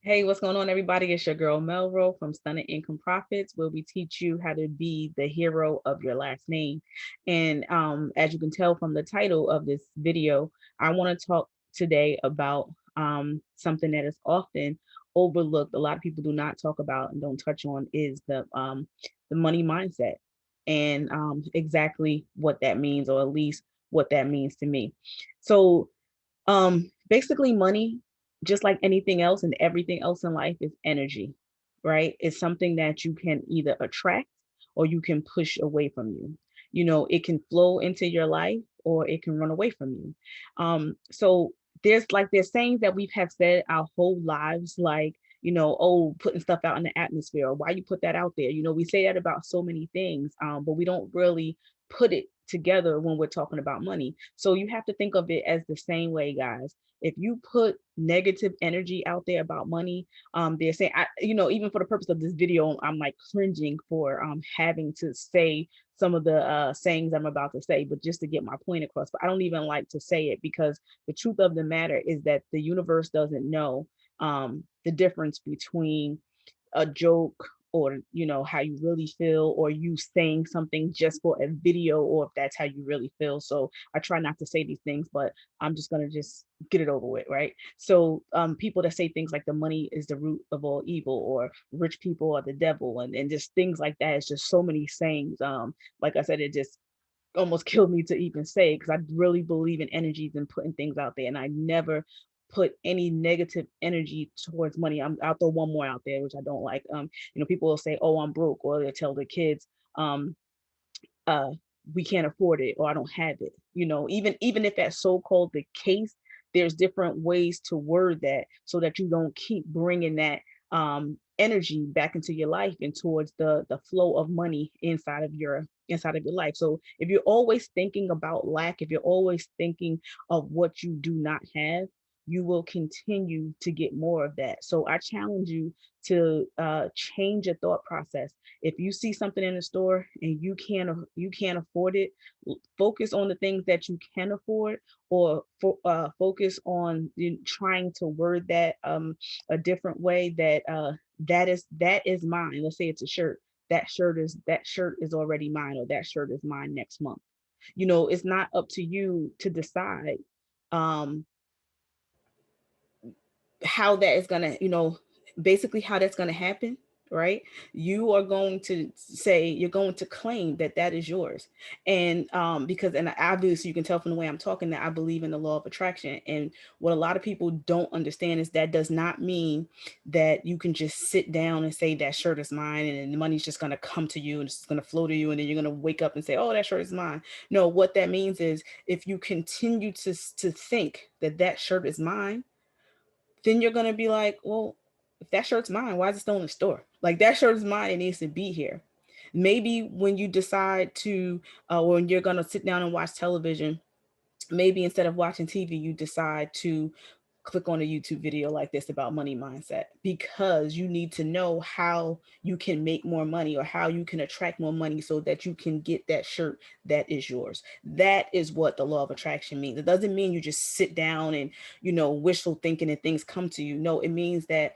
Hey, what's going on, everybody? It's your girl Melro from Stunning Income Profits, where we teach you how to be the hero of your last name. And as you can tell from the title of this video, I want to talk today about something that is often overlooked. A lot of people do not talk about and don't touch on is the money mindset and exactly what that means, or at least what that means to me. So basically money, just like anything else and everything else in life, is energy, right? It's something that you can either attract or you can push away from you. It can flow into your life or it can run away from you. So there's sayings that we've have said our whole lives, like, oh, putting stuff out in the atmosphere, or why you put that out there. We say that about so many things, but we don't really put it together when we're talking about money. So you have to think of it as the same way, guys. If you put negative energy out there about money, they're saying, even for the purpose of this video, I'm like cringing for having to say some of the sayings I'm about to say, but just to get my point across. But I don't even like to say it, because the truth of the matter is that the universe doesn't know the difference between a joke, or how you really feel, or you saying something just for a video, or if that's how you really feel. So I try not to say these things, but I'm just going to just get it over with, right? So people that say things like the money is the root of all evil, or rich people are the devil, and just things like that. It's just so many sayings. Like I said, it just almost killed me to even say, because I really believe in energies and putting things out there, and I never put any negative energy towards money. I'll throw one more out there, which I don't like. People will say, "Oh, I'm broke," or they tell the kids, um, uh, "We can't afford it," or "I don't have it." Even if that's so-called the case, there's different ways to word that so that you don't keep bringing that energy back into your life and towards the flow of money inside of your life. So if you're always thinking about lack, if you're always thinking of what you do not have, you will continue to get more of that. So I challenge you to change your thought process. If you see something in the store and you can't afford it, focus on the things that you can afford, or focus on trying to word that a different way, that that is mine. Let's say it's a shirt. That shirt is already mine, or that shirt is mine next month. It's not up to you to decide um how that is going to, basically how that's going to happen, right? You are going to say, you're going to claim that that is yours. And because, and obviously you can tell from the way I'm talking that I believe in the law of attraction. And what a lot of people don't understand is that does not mean that you can just sit down and say that shirt is mine, and the money's just going to come to you and it's going to flow to you, and then you're going to wake up and say, oh, that shirt is mine. No, what that means is, if you continue to think that that shirt is mine, then you're gonna be like, well, if that shirt's mine, why is it still in the store? Like, that shirt is mine, it needs to be here. Maybe when you decide to, when you're gonna sit down and watch television, maybe instead of watching TV, you decide to click on a YouTube video like this about money mindset, because you need to know how you can make more money, or how you can attract more money so that you can get that shirt that is yours. That is what the law of attraction means. It doesn't mean you just sit down and, wishful thinking and things come to you. No, it means that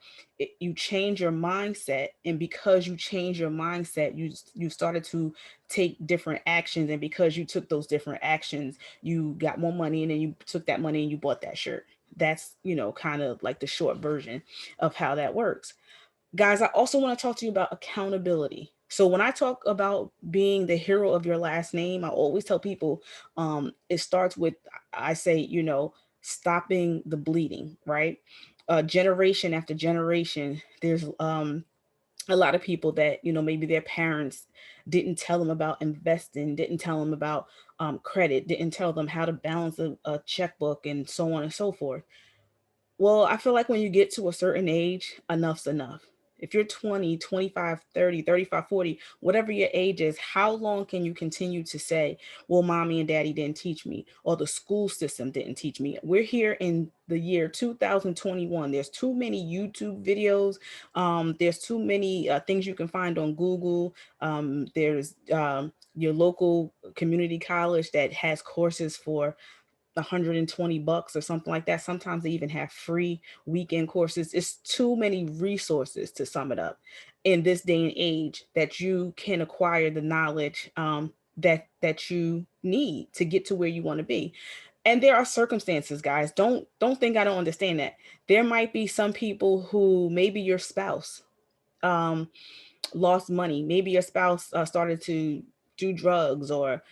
you change your mindset, and because you change your mindset, you started to take different actions, and because you took those different actions, you got more money, and then you took that money and you bought that shirt. That's, kind of like the short version of how that works. Guys, I also want to talk to you about accountability. So when I talk about being the hero of your last name, I always tell people, it starts with, I say, stopping the bleeding, right? Generation after generation, there's a lot of people that, maybe their parents didn't tell them about investing, didn't tell them about credit, didn't tell them how to balance a checkbook, and so on and so forth. Well, I feel like when you get to a certain age, enough's enough. If you're 20, 25, 30, 35, 40, whatever your age is, how long can you continue to say, well, mommy and daddy didn't teach me, or the school system didn't teach me? We're here in the year 2021. There's too many YouTube videos. There's too many things you can find on Google. There's your local community college that has courses for $120 or something like that. Sometimes they even have free weekend courses. It's too many resources to sum it up in this day and age that you can acquire the knowledge that you need to get to where you want to be. And there are circumstances, guys. Don't think I don't understand that. There might be some people who, maybe your spouse um, lost money. Maybe your spouse started to do drugs, or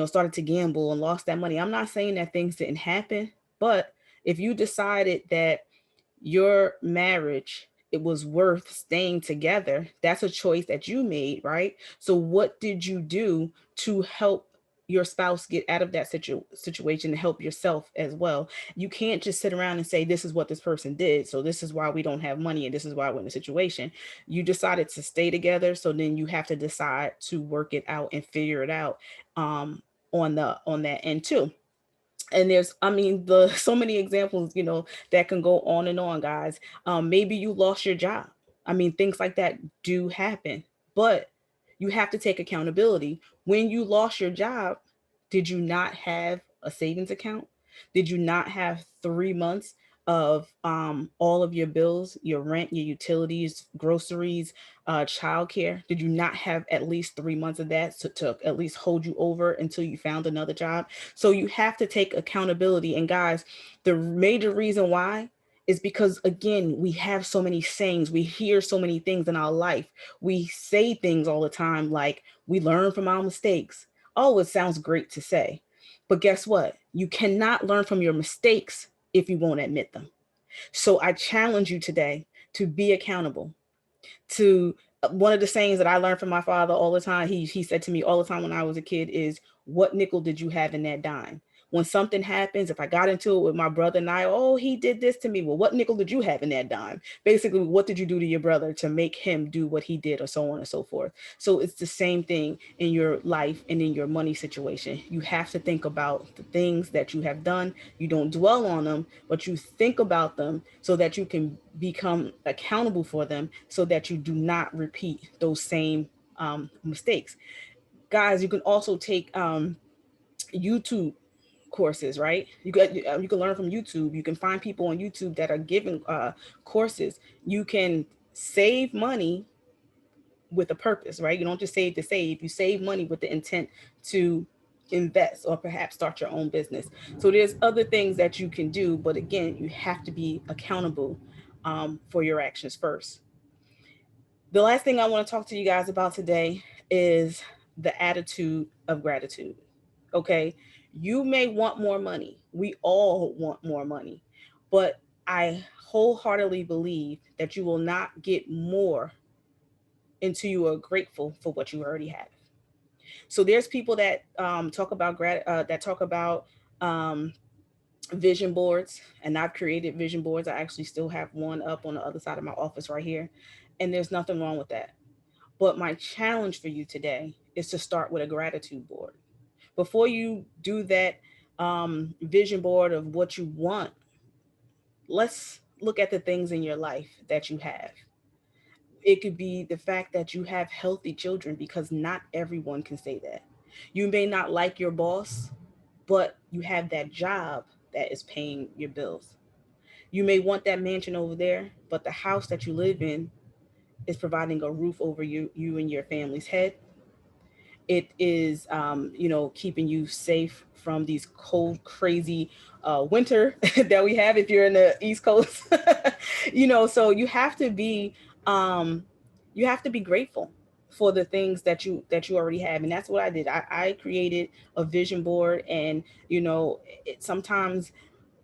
started to gamble and lost that money. I'm not saying that things didn't happen, but if you decided that your marriage, it was worth staying together, that's a choice that you made, right? So what did you do to help your spouse get out of that situation, to help yourself as well? You can't just sit around and say, this is what this person did, so this is why we don't have money, and this is why we're in a situation. You decided to stay together, so then you have to decide to work it out and figure it out um on that end too. And there's, I mean, the so many examples, that can go on and on, guys. Maybe you lost your job. I mean, things like that do happen, but you have to take accountability. When you lost your job, did you not have a savings account? Did you not have 3 months of all of your bills, your rent, your utilities, groceries, childcare? Did you not have at least 3 months of that to at least hold you over until you found another job? So you have to take accountability. And guys, the major reason why is because, again, we have so many sayings, we hear so many things in our life. We say things all the time like, we learn from our mistakes. Oh, it sounds great to say. But guess what? You cannot learn from your mistakes if you won't admit them. So I challenge you today to be accountable. To One of the sayings that I learned from my father all the time, he said to me all the time when I was a kid, is, what nickel did you have in that dime? When something happens, if I got into it with my brother and I, oh, he did this to me. Well, what nickel did you have in that dime? Basically, what did you do to your brother to make him do what he did, or so on and so forth. So it's the same thing in your life and in your money situation. You have to think about the things that you have done. You don't dwell on them, but you think about them so that you can become accountable for them, so that you do not repeat those same mistakes. Guys, you can also take YouTube courses, right? You can learn from YouTube. You can find people on YouTube that are giving courses. You can save money with a purpose, right? You don't just save to save. You save money with the intent to invest or perhaps start your own business. So there's other things that you can do, but again, you have to be accountable for your actions first. The last thing I want to talk to you guys about today is the attitude of gratitude. Okay. You may want more money. We all want more money. But I wholeheartedly believe that you will not get more until you are grateful for what you already have. So there's people that that talk about um, vision boards, and I've created vision boards. I actually still have one up on the other side of my office right here, and there's nothing wrong with that. But my challenge for you today is to start with a gratitude board. Before you do that vision board of what you want, let's look at the things in your life that you have. It could be the fact that you have healthy children, because not everyone can say that. You may not like your boss, but you have that job that is paying your bills. You may want that mansion over there, but the house that you live in is providing a roof over you and your family's head. It is keeping you safe from these cold, crazy winter that we have if you're in the East Coast. So um you have to be grateful for the things that you already have. And that's what I did. I created a vision board. And sometimes,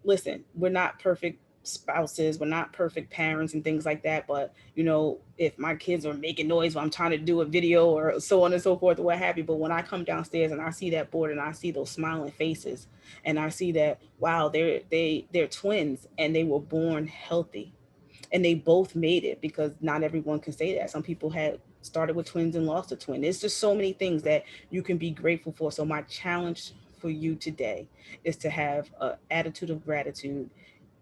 listen, we're not perfect spouses, we're not perfect parents and things like that. But if my kids are making noise while I'm trying to do a video or so on and so forth, or what have you, but when I come downstairs and I see that board and I see those smiling faces, and I see that, wow, they're twins and they were born healthy, and they both made it, because not everyone can say that. Some people had started with twins and lost a twin. It's just so many things that you can be grateful for. So my challenge for you today is to have an attitude of gratitude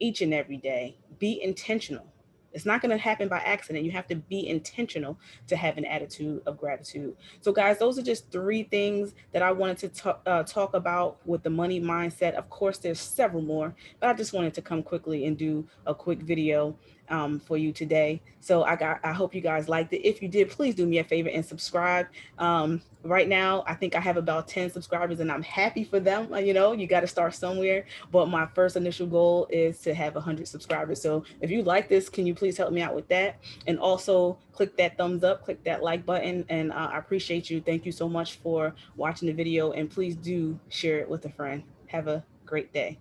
each and every day. Be intentional. It's not going to happen by accident. You have to be intentional to have an attitude of gratitude. So, guys, those are just three things that I wanted to talk about with the money mindset. Of course, there's several more, but I just wanted to come quickly and do a quick video for you today. So I hope you guys liked it. If you did, please do me a favor and subscribe. Right now, I think I have about 10 subscribers, and I'm happy for them. You know, you got to start somewhere. But my first initial goal is to have 100 subscribers. So if you like this, can you please help me out with that? And also click that thumbs up, click that like button, and I appreciate you. Thank you so much for watching the video, and please do share it with a friend. Have a great day.